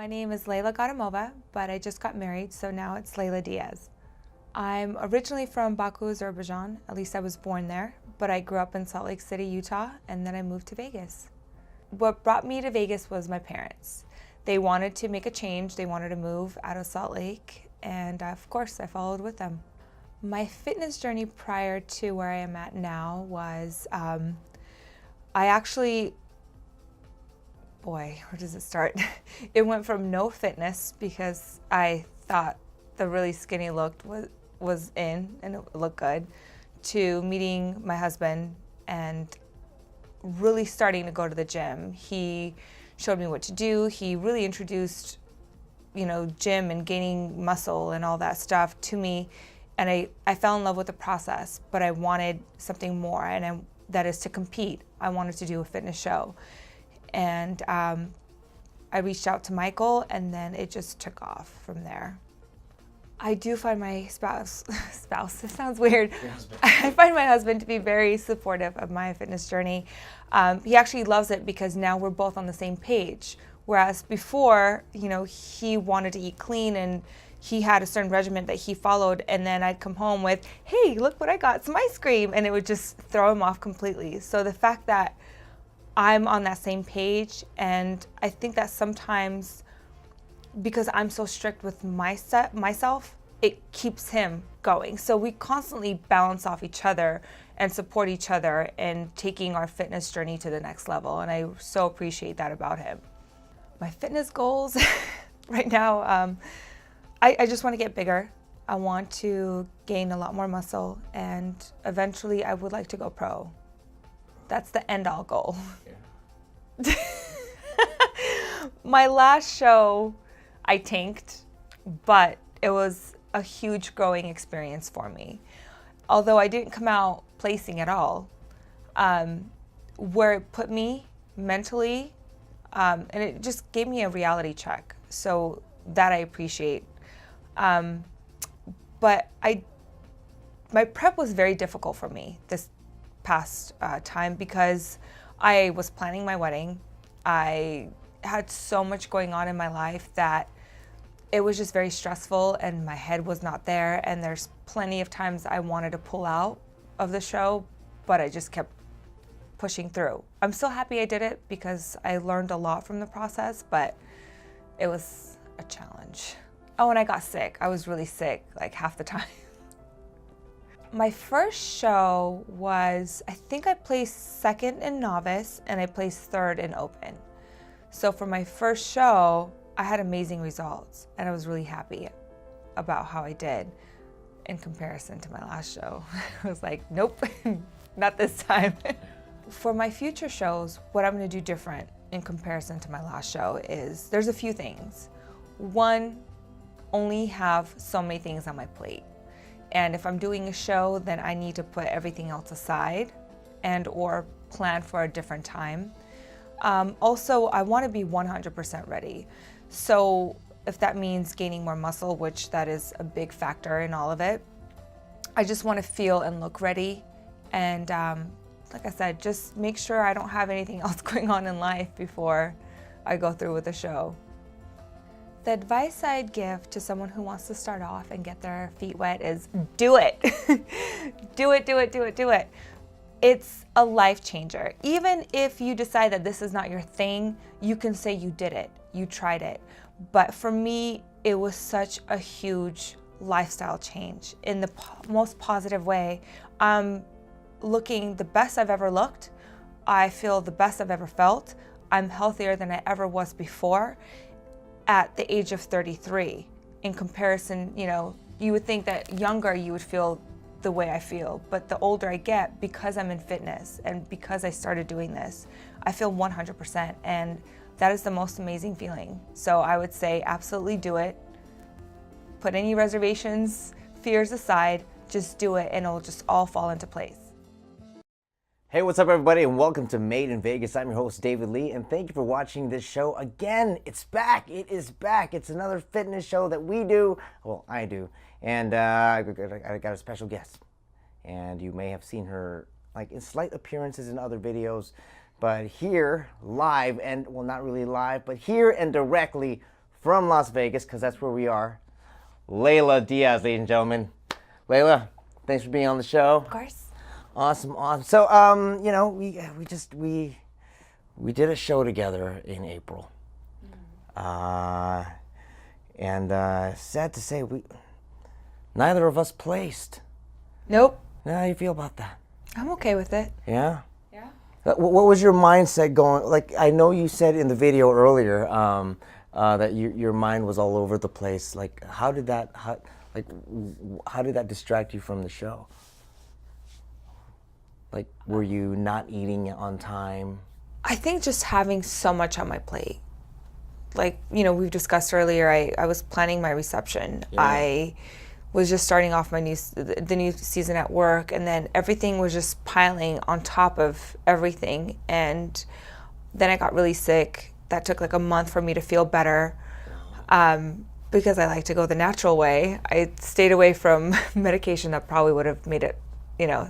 My name is Leyla Gatamova, but I just got married, so now it's Leyla Diaz. I'm originally from Baku, Azerbaijan. At least I was born there, but I grew up in Salt Lake City, Utah, and then I moved to Vegas. What brought me to Vegas was my parents. They wanted to make a change. They wanted to move out of Salt Lake, and of course, I followed with them. My fitness journey prior to where I am at now was, boy, where does it start? It went from no fitness because I thought the really skinny look was in and it looked good, to meeting my husband and really starting to go to the gym. He showed me what to do. He really introduced, gym and gaining muscle and all that stuff to me. And I fell in love with the process, but I wanted something more, and that is to compete. I wanted to do a fitness show. And I reached out to Michael, and then it just took off from there. I do find my spouse, it sounds weird. I find my husband to be very supportive of my fitness journey. He actually loves it because now we're both on the same page. Whereas before, he wanted to eat clean and he had a certain regimen that he followed, and then I'd come home with, hey, look what I got, some ice cream, and it would just throw him off completely. So the fact that I'm on that same page, and I think that sometimes because I'm so strict with myself, it keeps him going. So we constantly balance off each other and support each other in taking our fitness journey to the next level, and I so appreciate that about him. My fitness goals right now, I just want to get bigger. I want to gain a lot more muscle, and eventually I would like to go pro. That's the end-all goal. Yeah. My last show, I tanked, but it was a huge growing experience for me. Although I didn't come out placing at all, where it put me mentally, and it just gave me a reality check. So that I appreciate. But my prep was very difficult for me this past time because I was planning my wedding. I had so much going on in my life that it was just very stressful, and my head was not there, and there's plenty of times I wanted to pull out of the show, but I just kept pushing through. I'm still happy I did it because I learned a lot from the process, but it was a challenge. Oh, and I got sick. I was really sick like half the time. My first show was, I think I placed second in novice and I placed third in open. So for my first show, I had amazing results and I was really happy about how I did in comparison to my last show. I was like, nope, not this time. For my future shows, what I'm gonna do different in comparison to my last show is, there's a few things. One, only have so many things on my plate. And if I'm doing a show, then I need to put everything else aside and or plan for a different time. Also, I want to be 100% ready. So if that means gaining more muscle, which that is a big factor in all of it, I just want to feel and look ready. And like I said, just make sure I don't have anything else going on in life before I go through with the show. The advice I'd give to someone who wants to start off and get their feet wet is do it. Do it, do it, do it, do it. It's a life changer. Even if you decide that this is not your thing, you can say you did it, you tried it. But for me, it was such a huge lifestyle change in the most positive way. I'm looking the best I've ever looked. I feel the best I've ever felt. I'm healthier than I ever was before at the age of 33. In comparison, you would think that younger you would feel the way I feel, but the older I get, because I'm in fitness and because I started doing this, I feel 100%, and that is the most amazing feeling. So I would say absolutely do it. Put any reservations, fears aside, just do it and it'll just all fall into place. Hey, what's up everybody, and welcome to Made in Vegas. I'm your host, David Lee, and thank you for watching this show again. It's back, it is back. It's another fitness show that we do, well, I do, and I got a special guest. And you may have seen her like in slight appearances in other videos, but here live, and well, not really live, but here and directly from Las Vegas, because that's where we are. Leyla Diaz, ladies and gentlemen. Leyla, thanks for being on the show. Of course. Awesome. So, we did a show together in April, and sad to say, neither of us placed. Nope. How do you feel about that? I'm okay with it. Yeah. Yeah. What was your mindset going? Like, I know you said in the video earlier that your mind was all over the place. Like, how did that distract you from the show? Like, were you not eating on time? I think just having so much on my plate. Like, we've discussed earlier, I was planning my reception. Yeah. I was just starting off the new season at work, and then everything was just piling on top of everything. And then I got really sick. That took like a month for me to feel better. Because I like to go the natural way. I stayed away from medication that probably would have made it,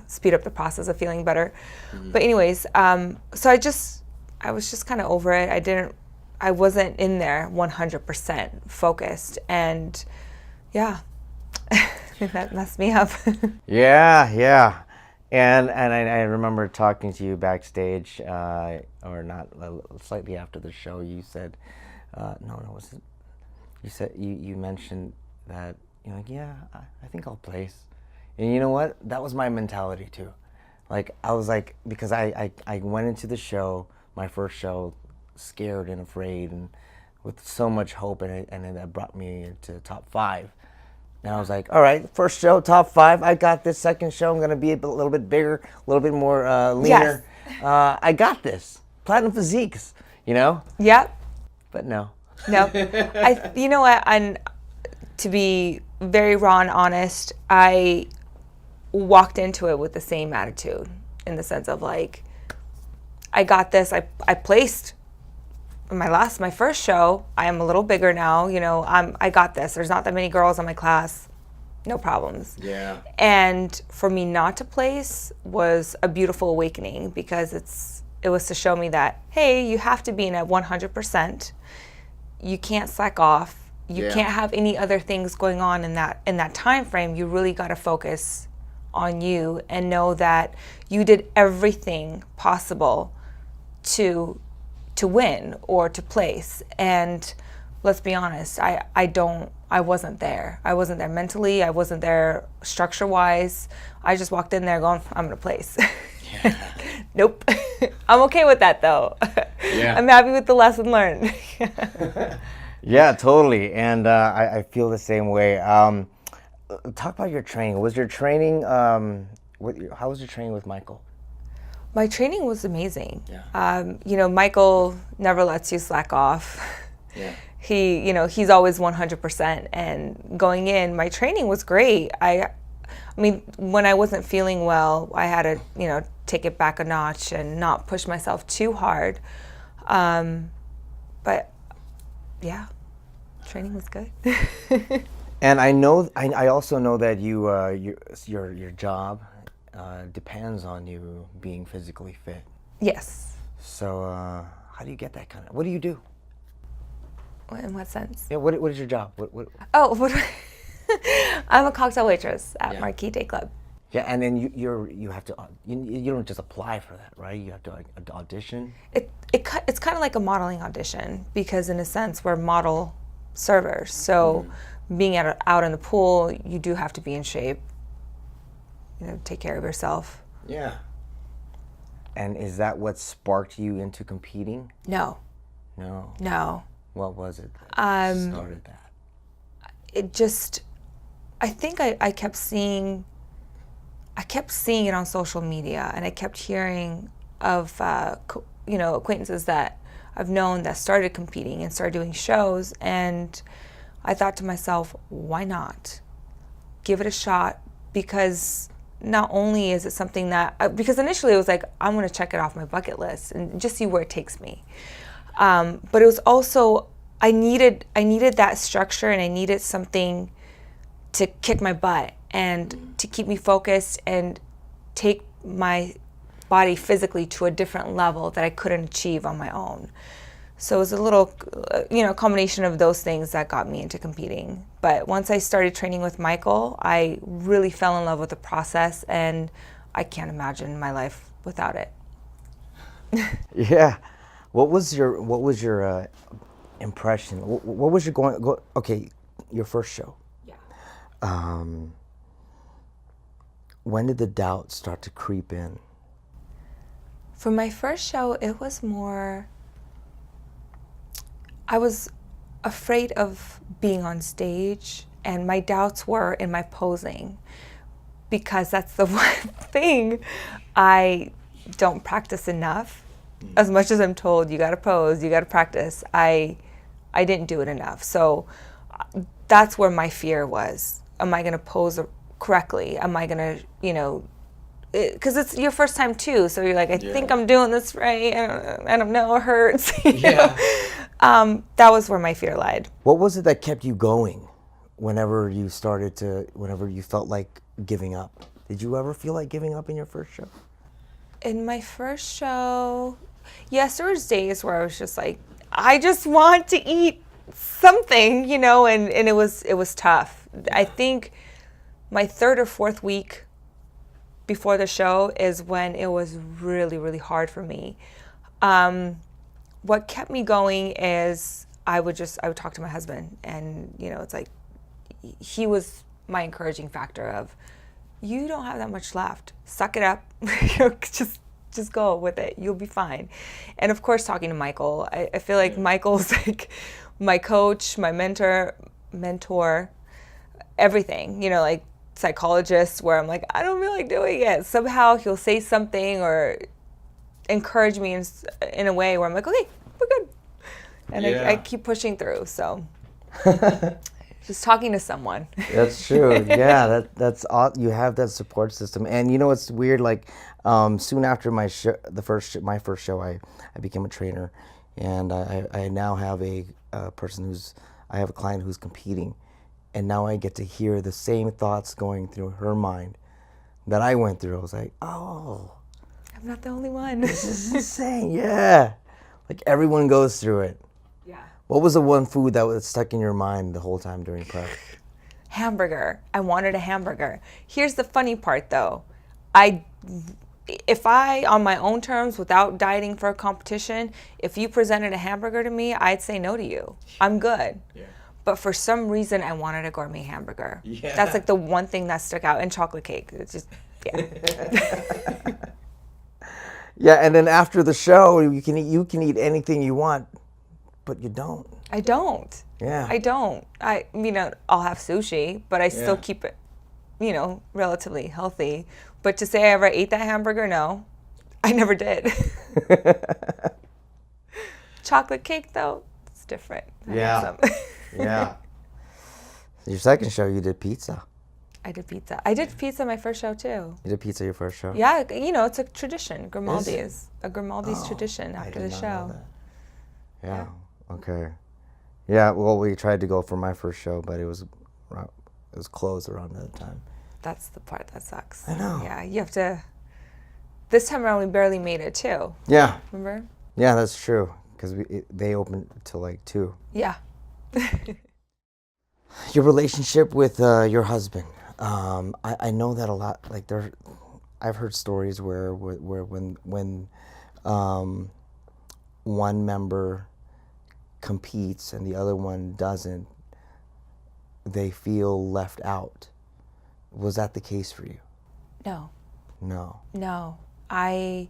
speed up the process of feeling better. Mm-hmm. But anyways, so I was just kind of over it. I wasn't in there 100% focused, and yeah, that messed me up. Yeah. And I remember talking to you backstage, or not, slightly after the show. You said, was it? You said you mentioned that I think I'll place, and you know what? That was my mentality too. Like, I was like, because I went into the show, my first show, scared and afraid, and with so much hope, and that brought me into top 5. And I was like, all right, first show, top 5. I got this. Second show, I'm going to be a little bit bigger, a little bit more leaner. Yes. I got this. Platinum physiques, Yep. But no. No. You know what? And to be very raw and honest, I walked into it with the same attitude, in the sense of like, I got this. I placed my first show. I am a little bigger now. I got this. There's not that many girls in my class. No problems. Yeah. And for me not to place was a beautiful awakening, because it was to show me that, hey, you have to be in at 100%. You can't slack off. You can't have any other things going on in that time frame. You really got to focus on you and know that you did everything possible to win or to place. And let's be honest, I wasn't there. I wasn't there mentally. I wasn't there structure-wise. I just walked in there going, I'm gonna place. Yeah. Nope. I'm okay with that though. Yeah. I'm happy with the lesson learned. Yeah, totally. And I feel the same way. Talk about your training. Was your training, how was your training with Michael? My training was amazing. Yeah. Michael never lets you slack off. Yeah. He's always 100%. And going in, my training was great. I mean, when I wasn't feeling well, I had to, take it back a notch and not push myself too hard. But yeah, training was good. And I also know that your job depends on you being physically fit. Yes. So how do you get that kind of? What do you do? In what sense? Yeah. What is your job? What? Oh, I'm a cocktail waitress at Marquis Day Club. Yeah, and then you have to you don't just apply for that, right? You have to audition. It's kind of like a modeling audition, because in a sense we're model servers. So being out in the pool, you do have to be in shape. Take care of yourself. Yeah. And is that what sparked you into competing? No. What was it that started that? It just, I think I kept seeing it on social media, and I kept hearing of acquaintances that I've known that started competing and started doing shows, and I thought to myself, why not give it a shot? Because not only is it something that, because initially it was like, I'm going to check it off my bucket list and just see where it takes me. But it was also, I needed that structure, and I needed something to kick my butt and to keep me focused and take my body physically to a different level that I couldn't achieve on my own. So it was a little, combination of those things that got me into competing. But once I started training with Michael, I really fell in love with the process, and I can't imagine my life without it. Yeah. What was your impression? What was your okay, your first show? Yeah. When did the doubt start to creep in? For my first show, it was more, I was afraid of being on stage, and my doubts were in my posing, because that's the one thing I don't practice enough. As much as I'm told, you gotta pose, you gotta practice, I didn't do it enough. So that's where my fear was. Am I gonna pose correctly? Am I gonna, because it's your first time too, so you're like, I think I'm doing this right. I don't know, it hurts. That was where my fear lied. What was it that kept you going whenever you felt like giving up? Did you ever feel like giving up in your first show? In my first show, yes, there was days where I was just like, I just want to eat something, and it was tough. I think my third or fourth week before the show is when it was really, really hard for me. What kept me going is I would talk to my husband, and it's like, he was my encouraging factor of, you don't have that much left. Suck it up. just go with it. You'll be fine. And of course, talking to Michael, I feel like Michael's like my coach, my mentor, everything, like psychologist, where I'm like, I don't feel like doing it. Somehow he'll say something or encourage me in a way where I'm like, okay, we're good. And I keep pushing through, so. Just talking to someone. That's true. Yeah, that's all. You have that support system, and it's weird. Like soon after my first show, I became a trainer, and I now have a client who's competing, and now I get to hear the same thoughts going through her mind that I went through. I was like, oh, I'm not the only one. This is insane. Yeah, like everyone goes through it. What was the one food that was stuck in your mind the whole time during prep? Hamburger. I wanted a hamburger. Here's the funny part though. If I, on my own terms, without dieting for a competition, if you presented a hamburger to me, I'd say no to you. I'm good. Yeah. But for some reason, I wanted a gourmet hamburger. Yeah. That's like the one thing that stuck out, and chocolate cake. It's just, yeah. Yeah, and then after the show, you can eat anything you want. But you don't. I don't. Yeah. I don't. I'll have sushi, but I still keep it, relatively healthy. But to say I ever ate that hamburger, no. I never did. Chocolate cake, though, it's different. Yeah. Yeah. Your second show, you did pizza. I did pizza. I did pizza my first show, too. You did pizza your first show? Yeah, it's a tradition. Grimaldi's tradition after the show. Yeah. Okay. Yeah, well, we tried to go for my first show, but it was closed around that time. That's the part that sucks. I know. Yeah, you have to. This time around, we barely made it, too. Yeah. Remember? Yeah, that's true, because they opened till like 2. Yeah. Your relationship with your husband. I know that a lot. Like I've heard stories where when one member competes and the other one doesn't, they feel left out. Was that the case for you? No. No. I'm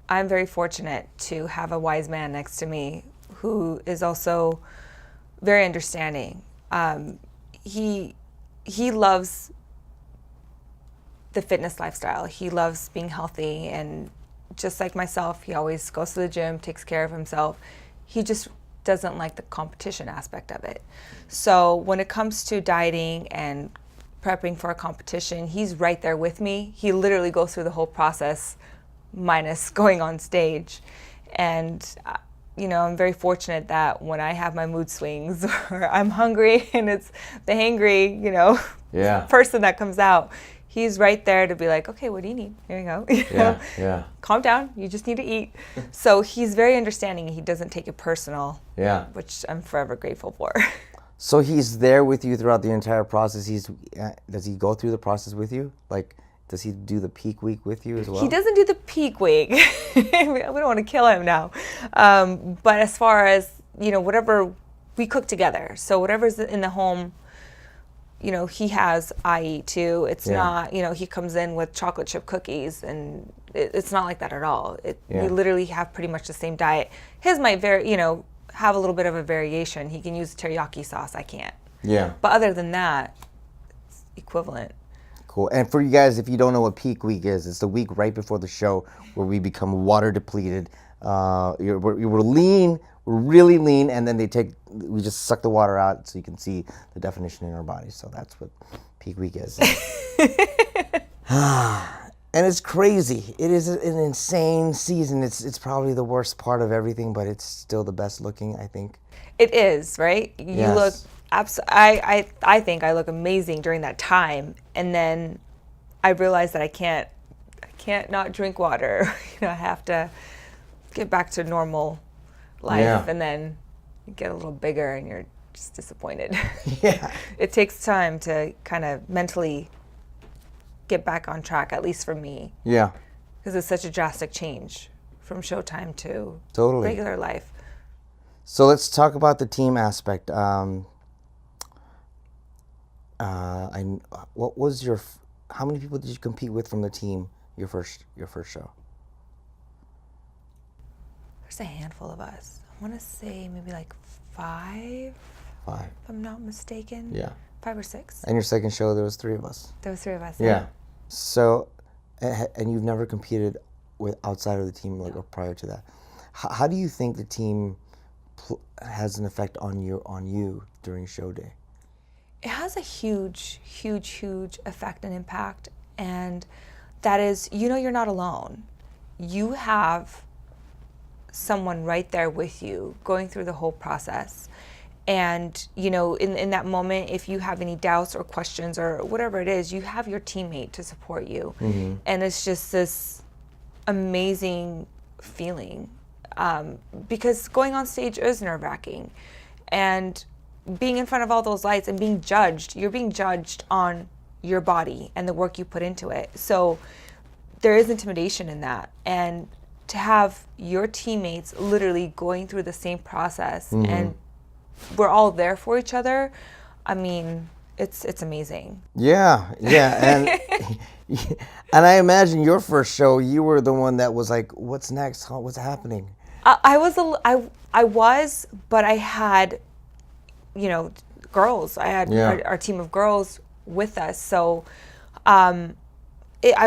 very fortunate to have a wise man next to me who is also very understanding. He loves the fitness lifestyle. He loves being healthy, and just like myself, he always goes to the gym, takes care of himself. He just doesn't like the competition aspect of it. So when it comes to dieting and prepping for a competition, he's right there with me. He literally goes through the whole process minus going on stage. And I'm very fortunate that when I have my mood swings or I'm hungry and it's the hangry, person that comes out, he's right there to be like, okay, what do you need? Here you go. You know? Yeah. Calm down. You just need to eat. So he's very understanding. He doesn't take it personal. Yeah. Which I'm forever grateful for. So he's there with you throughout the entire process. Does he go through the process with you? Like, does he do the peak week with you as well? He doesn't do the peak week. We don't want to kill him now. But as far as, whatever we cook together. So whatever's in the home, he has, I eat too. It's not, he comes in with chocolate chip cookies, and it's not like that at all. We literally have pretty much the same diet. His might have a little bit of a variation. He can use teriyaki sauce. I can't. Yeah. But other than that, it's equivalent. Cool. And for you guys, if you don't know what peak week is, it's the week right before the show where we become water depleted. We're lean, we're really lean, and then we just suck the water out so you can see the definition in our bodies. So that's what peak week is. And it's crazy. It is an insane season. It's probably the worst part of everything, but it's still the best looking, I think. It is, right? You Yes. look I think I look amazing during that time, and then I realized that I can't not drink water. I have to get back to normal life, and then you get a little bigger and you're just disappointed. Yeah. It takes time to kind of mentally get back on track, at least for me. Yeah. Because it's such a drastic change from Showtime to Totally. regular life. So let's talk about the team aspect. What was how many people did you compete with from the team your first show? There's a handful of us. I want to say maybe like 5. 5. If I'm not mistaken. Yeah. 5 or 6. And your second show, there was 3 of us. There was 3 of us. Yeah. So, and you've never competed with outside of the team, like, or prior to that. How do you think the team has an effect on you during show day? It has a huge effect and impact, and that is, you're not alone. You have someone right there with you going through the whole process. And, in that moment, if you have any doubts or questions or whatever it is, you have your teammate to support you. Mm-hmm. And it's just this amazing feeling, because going on stage is nerve-wracking. And being in front of all those lights and being judged, you're being judged on your body and the work you put into it. So there is intimidation in that. And to have your teammates literally going through the same process, mm-hmm. and we're all there for each other, I mean, it's amazing. Yeah, and and I imagine your first show, you were the one that was like, what's next? What's happening? I was, but I had, girls. I had our team of girls with us, so I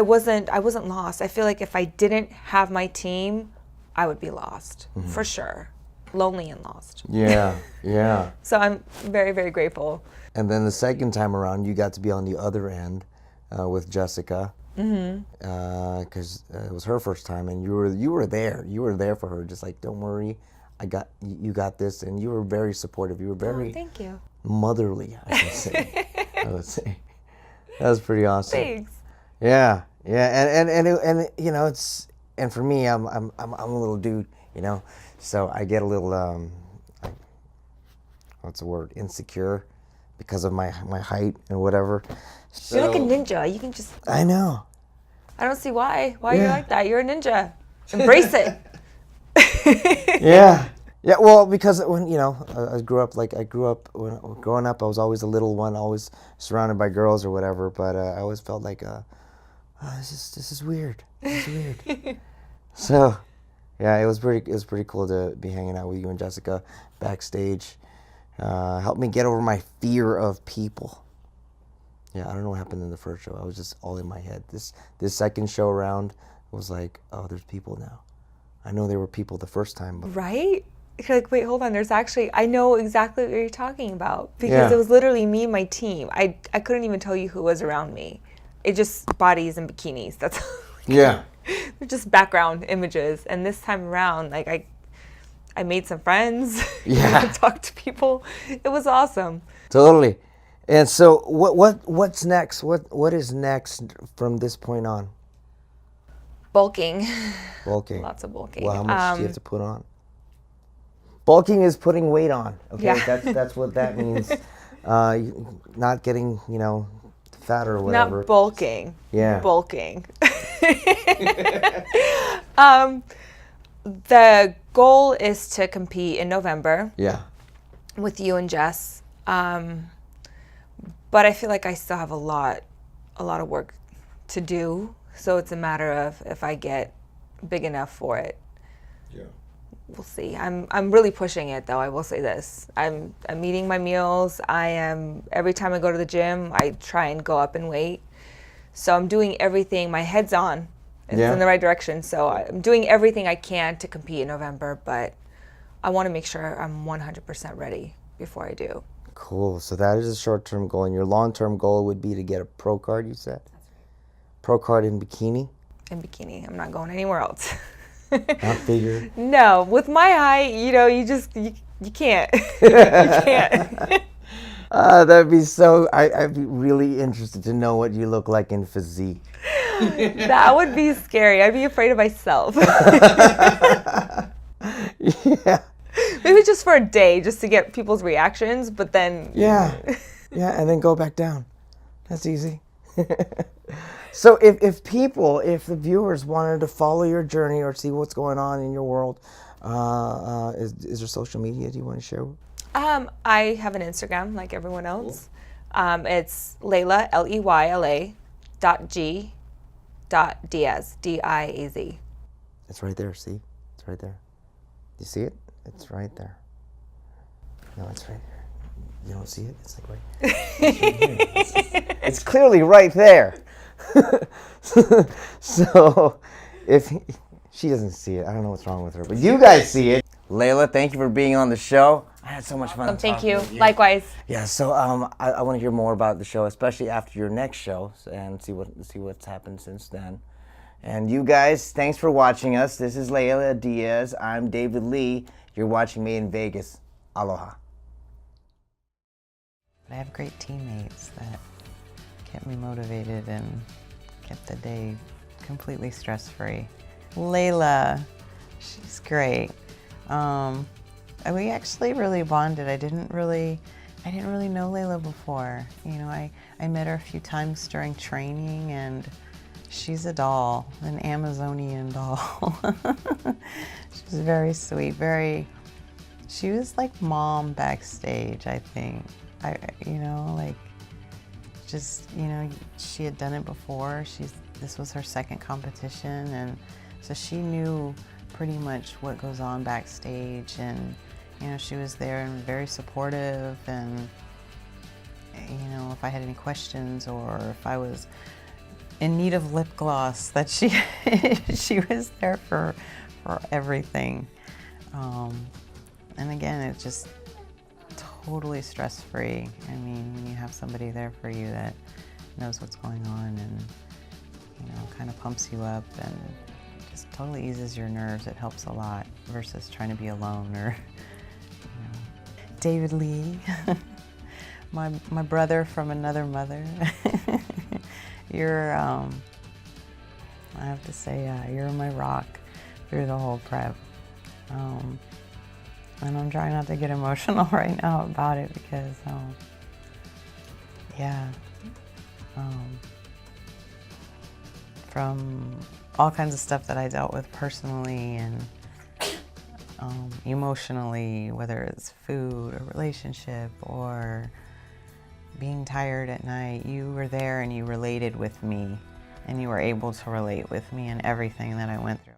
wasn't lost. I feel like if I didn't have my team, I would be lost, mm-hmm. for sure. Lonely and lost. Yeah. So I'm very, very grateful. And then the second time around, you got to be on the other end with Jessica, because it was her first time, and you were there. You were there for her, just like, don't worry, you got this, and you were very supportive. You were very thank you. Motherly, I should say. I would say that was pretty awesome. Thanks. Yeah, and it's, and for me, I'm a little dude, so I get a little what's the word, insecure because of my height and whatever. So, you're like a ninja. You can just. I know. I don't see why you're like that. You're a ninja. Embrace it. Yeah. Well, because when I grew up when growing up, I was always a little one, always surrounded by girls or whatever. But I always felt like, this is weird. This is weird. So, yeah, it was pretty cool to be hanging out with you and Jessica backstage. Helped me get over my fear of people. Yeah, I don't know what happened in the first show. I was just all in my head. This second show around was like, oh, there's people now. I know there were people the first time. But right? You're like, wait, hold on. There's actually, I know exactly what you're talking about, because it was literally me and my team. I couldn't even tell you who was around me. It just bodies and bikinis. That's yeah. They're just background images. And this time around, like I made some friends. Yeah. Talked to people. It was awesome. Totally. And so, what's next? What is next from this point on? Bulking. Bulking. Lots of bulking. Well, how much do you have to put on? Bulking is putting weight on. Okay, Yeah. that's what that means. Not getting, fat or whatever. Not bulking. Yeah. Bulking. The goal is to compete in November. Yeah. With you and Jess. But I feel like I still have a lot of work to do. So it's a matter of if I get big enough for it. Yeah. We'll see. I'm really pushing it though. I will say this. I'm eating my meals. Every time I go to the gym, I try and go up in weight. So I'm doing everything. My head's on. It's in the right direction. So I'm doing everything I can to compete in November, but I want to make sure I'm 100% ready before I do. Cool. So that is a short-term goal, and your long-term goal would be to get a pro card, you said? Pro card in bikini? In bikini. I'm not going anywhere else. Not figure? No. With my height, you can't. You can't. That'd be so... I'd be really interested to know what you look like in physique. That would be scary. I'd be afraid of myself. Yeah. Maybe just for a day, just to get people's reactions, but then... Yeah, and then go back down. That's easy. So if the viewers wanted to follow your journey or see what's going on in your world, is there social media do you want to share? I have an Instagram like everyone else. Cool. It's Leyla, Leyla, .g.diaz, D-I-A-Z. It's right there, see? It's right there. You see it? It's right there. No, it's right there. You don't see it? It's like right, it's right here. It's clearly right there. So, if she doesn't see it, I don't know what's wrong with her, but you guys see it. Leyla, thank you for being on the show. I had so much fun. Thank you. Likewise. Yeah. So, I want to hear more about the show, especially after your next show, and see what's happened since then. And you guys, thanks for watching us. This is Leyla Diaz. I'm David Lee. You're watching Made in Vegas. Aloha. I have great teammates that kept me motivated and kept the day completely stress-free. Leyla, she's great. We actually really bonded. I didn't really know Leyla before. I met her a few times during training, and she's a doll, an Amazonian doll. She's very sweet, she was like mom backstage, I think. She had done it before. This was her second competition, and so she knew pretty much what goes on backstage, and she was there and very supportive, and if I had any questions or if I was in need of lip gloss, that she she was there for everything. And again, it's just totally stress-free. I mean, when you have somebody there for you that knows what's going on and kind of pumps you up and just totally eases your nerves, it helps a lot versus trying to be alone or David Lee, my brother from another mother. You're, I have to say, you're my rock through the whole prep. And I'm trying not to get emotional right now about it because, from all kinds of stuff that I dealt with personally and emotionally, whether it's food or relationship or being tired at night, you were there and you related with me and you were able to relate with me in everything that I went through.